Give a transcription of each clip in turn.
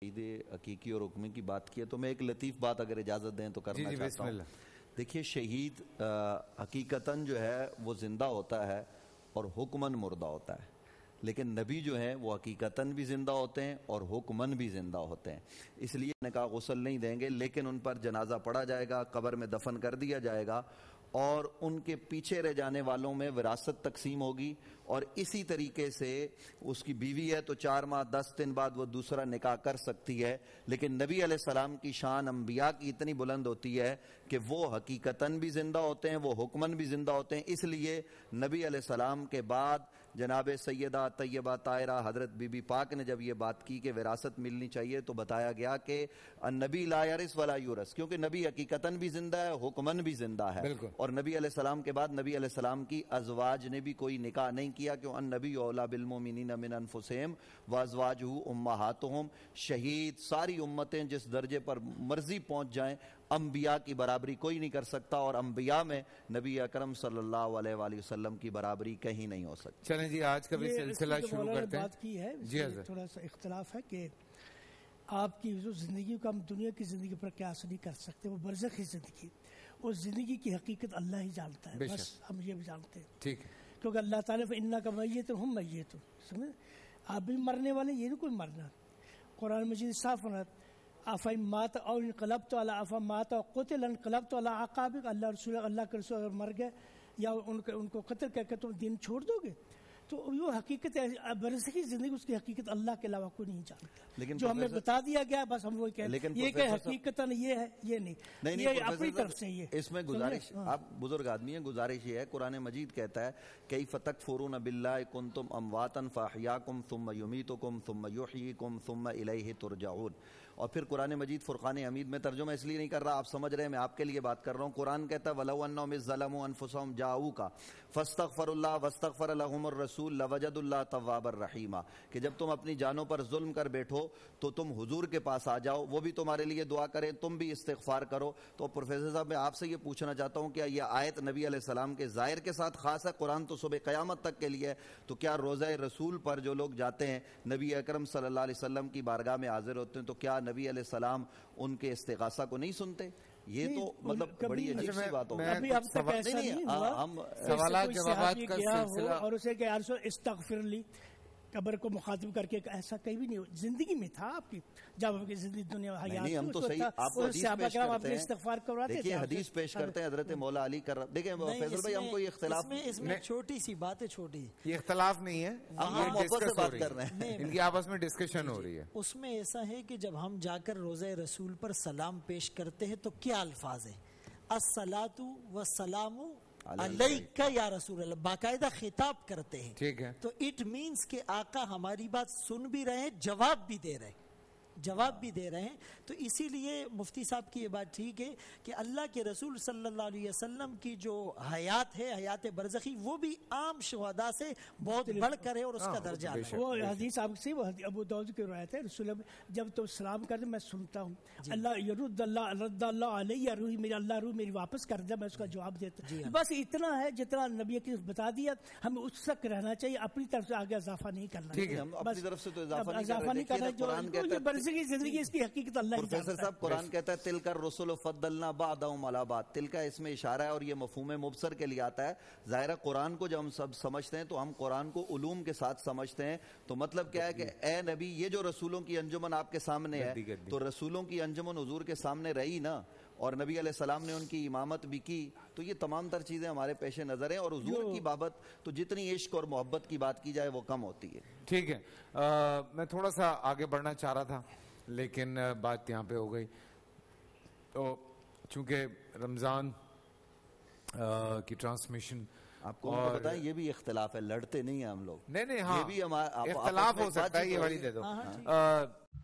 عید عقیقی اور حکمی کی بات کی ہے تو میں ایک لطیف بات اگر اجازت دیں تو کرنا چاہتا ہوں. دیکھیے شہید حقیقتاً جو ہے وہ زندہ ہوتا ہے اور حکماً مردہ ہوتا ہے، لیکن نبی جو ہیں وہ حقیقتاً بھی زندہ ہوتے ہیں اور حکماً بھی زندہ ہوتے ہیں. اس لیے نے کہا غسل نہیں دیں گے، لیکن ان پر جنازہ پڑھا جائے گا، قبر میں دفن کر دیا جائے گا اور ان کے پیچھے رہ جانے والوں میں وراثت تقسیم ہوگی. اور اسی طریقے سے اس کی بیوی ہے تو 4 ماہ 10 دن بعد وہ دوسرا نکاح کر سکتی ہے. لیکن نبی علیہ السلام کی شان انبیاء کی اتنی بلند ہوتی ہے کہ وہ حقیقتاً بھی زندہ ہوتے ہیں، وہ حکماً بھی زندہ ہوتے ہیں. اس لیے نبی علیہ السلام کے بعد جناب سیدہ طیبہ طاہرہ حضرت بی بی پاک نے جب یہ بات کی کہ وراثت ملنی چاہیے تو بتایا گیا کہ النبی لا یرث ولا یورث، کیونکہ نبی حقیقتاً بھی زندہ ہے، حکماً بھی زندہ ہے. اور نبی علیہ السلام کے بعد نبی علیہ السلام کی ازواج نے بھی کوئی نکاح نہیں کیا، کہ النبی اولا بالمؤمنین من انفسہم وازواجہ امہاتہم. شہید ساری امتیں جس درجے پر مرضی پہنچ جائیں، انبیاء کی برابری کوئی نہیں کر سکتا، اور انبیاء میں نبی اکرم صلی اللہ علیہ وآلہ وسلم کی برابری کہیں نہیں ہو سکتی. چلیں جی آج کا بھی سلسلہ شروع کرتے ہیں. بات کی ہے جی حضرت، تھوڑا سا اختلاف ہے کہ آپ کی جو زندگی کو ہم دنیا کی زندگی پر قیاس نہیں کر سکتے، وہ برزخی زندگی، اس زندگی کی حقیقت اللہ ہی جانتا ہے، بس ہم یہ بھی جانتے ہیں. ٹھیک ہے، کیونکہ اللہ تعالیٰ فَإِنَّكَ مَيِّتٌ ہُم مَيِّتُونَ، سمجھ آپ بھی مرنے والے، یہ نہیں کوئی مرنا. قرآن مجید صاف فرماتا افإن مات او انقلبت على افمات او قتل انقلبت على عقابك، اللہ کے رسول اگر مر گئے یا ان کو قتل کر کے تم دین چھوڑ دو گے. تو یہ حقیقت ہے، برزخی زندگی اس کی حقیقت اللہ کے علاوہ کوئی نہیں جانتا. لیکن جو ہمیں بتا دیا گیا بس ہم وہی کہتے ہیں، یہ کہ حقیقتاً یہ ہے، یہ نہیں، یہ اپنی طرف سے یہ. اس میں گزارش، آپ بزرگ آدمی ہیں، گزارش یہ ہے، قرآن مجید کہتا ہے کیف تکفرون باللہ کنتم امواتا فاحیاکم ثم یمیتکم ثم یحییکم ثم الیہ ترجعون. اور پھر قرآن مجید فرقان حمید میں ترجمہ اس لیے نہیں کر رہا، آپ سمجھ رہے ہیں، میں آپ کے لیے بات کر رہا ہوں. قرآن کہتا ہے وَلَوْ أَنَّهُمْ إِذ ظَّلَمُوا أَنفُسَهُمْ جَاءُوكَ فَاسْتَغْفَرُوا اللَّهَ وَاسْتَغْفَرَ لَهُمُ الرَّسُولُ لَوَجَدُوا اللَّهَ تَوَّابًا رَحِيمًا، کہ جب تم اپنی جانوں پر ظلم کر بیٹھو تو تم حضور کے پاس آ جاؤ، وہ بھی تمہارے لیے دعا کریں، تم بھی استغفار کرو. تو پروفیسر صاحب میں آپ سے یہ پوچھنا چاہتا ہوں، کیا یہ آیت نبی علیہ السلام کے ظاہر کے ساتھ خاص ہے؟ قرآن تو صبح قیامت تک کے لیے ہے، تو کیا روضہ رسول پر جو لوگ جاتے ہیں نبی اکرم صلی اللہ علیہ وسلم کی بارگاہ میں حاضر ہوتے ہیں، تو کیا نبی علیہ السلام ان کے استغاثہ کو نہیں سنتے؟ یہ تو مطلب بڑی عجیب سی بات ہوگی. ابھی اب تک ایسا نہیں ہوا، ہم سوالات جوابات کا سلسلہ اور اسے کہ یا رسول استغفر لی، قبر کو مخاطب کر کے، ایسا کہیں بھی نہیں. زندگی میں تھا آپ کی، جب آپ کی زندگی دنیا حیات ہم تو صحیح آپ کو حدیث پیش کرتے ہیں، استغفار کرواتے تھے. دیکھیں حدیث پیش کرتے ہیں حضرت مولا علی کر. دیکھیں فیصل بھائی ہم کو یہ اختلاف، اس میں چھوٹی سی بات ہے، چھوٹی، یہ اختلاف نہیں ہے، ہم محبت سے بات کر رہے ہیں، ان کی آپس میں ڈسکشن ہو رہی ہے. اس میں ایسا ہے کہ جب ہم جا کر روضہ رسول پر سلام پیش کرتے ہیں تو کیا الفاظ ہیں؟ الصلاۃ والسلام علیکہ یا رسول اللہ، باقاعدہ خطاب کرتے ہیں. ٹھیک ہے، تو اٹ مینس کہ آقا ہماری بات سن بھی رہے ہیں، جواب بھی دے رہے ہیں، جواب بھی دے رہے ہیں. تو اسی لیے مفتی صاحب کی یہ بات ٹھیک ہے کہ اللہ کے رسول صلی اللہ علیہ وسلم کی جو حیات ہے، حیات برزخی، وہ بھی عام شہداء سے بہت بڑھ کر ہے اور اس کا درجہ ہے. وہ حدیث آپ سے، وہ ابو داؤد کی روایت ہے، رسول اللہ جب تو سلام کرتے میں سنتا ہوں، اللہ یرد اللہ رد اللہ علیہ روحی، میری اللہ روح میری واپس کر دے، میں اس کا جواب دیتا ہوں. بس اتنا ہے جتنا نبی کی بتا دیا، ہمیں اس تک رہنا چاہیے، اپنی طرف سے آگے اضافہ نہیں کرنا. ٹھیک ہے، ہم اپنی طرف سے تو اضافہ نہیں کر رہے. جو برزخی زندگی اس کی حقیقت اللہ ہی جانتا ہے. پروفیسر صاحب قرآن کہتا ہے تلک الرسل فضلنا بعضهم علی بعض، تلک اس میں اشارہ ہے اور یہ مفہوم مبصر کے لیے آتا ہے. ظاہر قرآن کو جب ہم سب سمجھتے ہیں تو ہم قرآن کو علوم کے ساتھ سمجھتے ہیں. تو مطلب کیا ہے کہ اے نبی، یہ جو رسولوں کی انجمن آپ کے سامنے ہے، تو رسولوں کی انجمن حضور کے سامنے رہی نا، اور نبی علیہ السلام نے ان کی امامت بھی کی. تو یہ تمام تر چیزیں ہمارے پیش نظر ہیں، اور حضور کی بابت تو جتنی عشق اور محبت کی بات کی جائے وہ کم ہوتی ہے. ٹھیک ہے، میں تھوڑا سا آگے بڑھنا چاہ رہا تھا لیکن بات یہاں پہ ہو گئی. تو چونکہ رمضان کی ٹرانسمیشن آپ کو بتائیں، یہ بھی اختلاف ہے، لڑتے نہیں ہیں ہم لوگ. نہیں ہاں، یہ بھی اختلاف ہو سکتا ہے، یہ والی دے دو.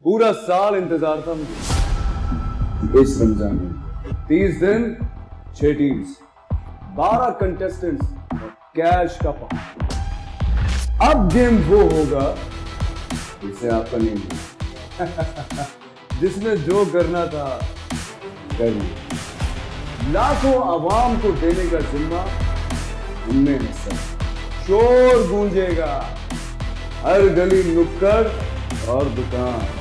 پورا سال انتظار تھا مجھے اس رمضان میں، 30 دن 6 ٹیمز، 12 کنٹیسٹنٹس، کیش کا پاؤں. اب گیم وہ ہوگا جسے آپ کا نہیں ہے، جس نے جو کرنا تھا کر لیا. لاکھوں عوام کو دینے کا ذمہ ہم نے حصہ. شور گونجے گا ہر گلی نکڑ اور دکان.